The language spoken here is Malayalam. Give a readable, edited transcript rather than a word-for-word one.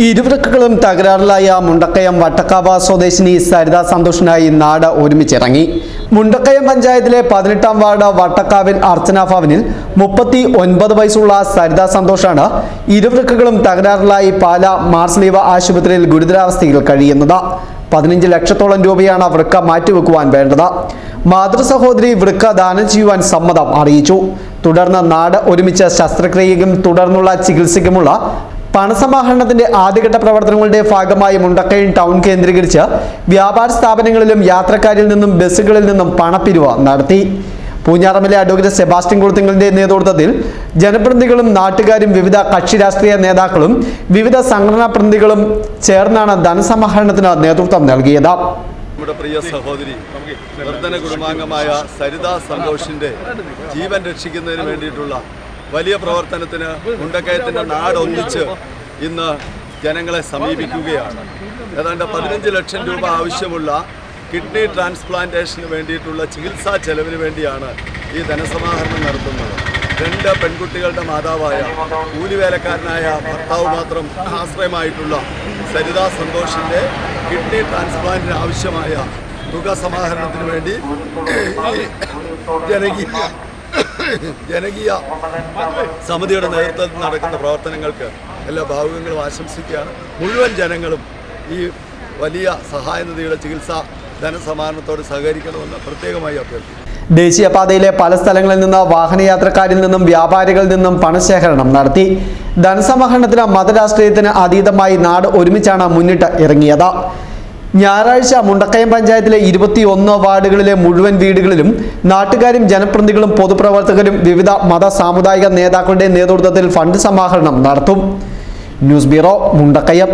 ഇരുവൃക്കകളും തകരാറിലായ മുണ്ടക്കയം വട്ടക്കാവ് സ്വദേശിനി സരിത സന്തോഷിനായി നാട് ഒരുമിച്ചിറങ്ങി. മുണ്ടക്കയം പഞ്ചായത്തിലെ 18-ാം വാർഡ് വട്ടക്കാവിൽ അർച്ചന ഭവനിൽ 39 വയസ്സുള്ള സരിത സന്തോഷാണ് ഇരുവൃക്കകളും തകരാറിലായി പാല മാർസ്ലീവ ആശുപത്രിയിൽ ഗുരുതരാവസ്ഥയിൽ കഴിയുന്നത്. 15 ലക്ഷത്തോളം രൂപയാണ് വൃക്ക മാറ്റിവെക്കുവാൻ വേണ്ടത്. മാതൃസഹോദരി വൃക്ക ദാനം ചെയ്യുവാൻ സമ്മതം അറിയിച്ചു. തുടർന്ന് നാട് ഒരുമിച്ച് ശസ്ത്രക്രിയയ്ക്കും തുടർന്നുള്ള ചികിത്സയ്ക്കുമുള്ള പണസമാഹരണത്തിന്റെ ആദ്യഘട്ട പ്രവർത്തനങ്ങളുടെ ഭാഗമായി മുണ്ടക്കയം ടൗൺ കേന്ദ്രീകരിച്ച് വ്യാപാര സ്ഥാപനങ്ങളിലും യാത്രക്കാരിൽ നിന്നും ബസ്സുകളിൽ നിന്നും പണപ്പിരിവ് നടത്തി. പൂഞ്ഞാറമ്മിലെ അഡ്വക്കേറ്റ് സെബാസ്റ്റ്യൻ കുളത്തിങ്കലിന്റെ നേതൃത്വത്തിൽ ജനപ്രതിനിധികളും നാട്ടുകാരും വിവിധ കക്ഷി രാഷ്ട്രീയ നേതാക്കളും വിവിധ സംഘടനാ പ്രതിനിധികളും ചേർന്നാണ് ധനസമാഹരണത്തിന് നേതൃത്വം നൽകിയത്. നമ്മുടെ പ്രിയ സഹോദരി വർദ്ധന കുടുംബാംഗമായ സരിത സന്തോഷിന്റെ ജീവൻ രക്ഷിക്കുന്നതിന് വേണ്ടിയിട്ടുള്ള വലിയ പ്രവർത്തനത്തിന് മുണ്ടക്കയത്തിൻ്റെ നാടൊന്നിച്ച് ഇന്ന് ജനങ്ങളെ സമീപിക്കുകയാണ്. ഏതാണ്ട് 15 ലക്ഷം രൂപ ആവശ്യമുള്ള കിഡ്നി ട്രാൻസ്പ്ലാന്റേഷന് വേണ്ടിയിട്ടുള്ള ചികിത്സാ ചെലവിന് വേണ്ടിയാണ് ഈ ധനസമാഹരണം നടത്തുന്നത്. 2 പെൺകുട്ടികളുടെ മാതാവായ കൂലിവേലക്കാരനായ ഭർത്താവ് മാത്രം ആശ്രയമായിട്ടുള്ള സരിത സന്തോഷിൻ്റെ കിഡ്നി ട്രാൻസ്പ്ലാന്റിന് ആവശ്യമായ തുക സമാഹരണത്തിന് വേണ്ടി ജനകീയ സമിതിയുടെ നേതൃത്വത്തിൽ നടക്കുന്ന പ്രവർത്തനങ്ങൾക്ക് എല്ലാ ഭാവുകങ്ങളും ആശംസിക്കുകയാണ്. മുഴുവൻ ജനങ്ങളും ഈ വലിയ സഹായനിധിയുടെ ചികിത്സാ ധനസമാഹരണത്തോട് സഹകരിക്കണമെന്ന് പ്രത്യേകമായി അഭ്യർത്ഥിക്കുന്നു. ദേശീയപാതയിലെ പല സ്ഥലങ്ങളിൽ നിന്ന് വാഹനയാത്രക്കാരിൽ നിന്നും വ്യാപാരികളിൽ നിന്നും പണശേഖരണം നടത്തി. ധനസമാഹരണത്തിന് മതരാഷ്ട്രീയത്തിന് അതീതമായി നാട് ഒരുമിച്ചാണ് മുന്നിട്ട് ഇറങ്ങിയത്. ഞായറാഴ്ച മുണ്ടക്കയം പഞ്ചായത്തിലെ 21 വാർഡുകളിലെ മുഴുവൻ വീടുകളിലും നാട്ടുകാരും ജനപ്രതിനിധികളും പൊതുപ്രവർത്തകരും വിവിധ മത സാമുദായിക നേതാക്കളുടെ നേതൃത്വത്തിൽ ഫണ്ട് സമാഹരണം നടത്തും. News bureau, Mundakayam.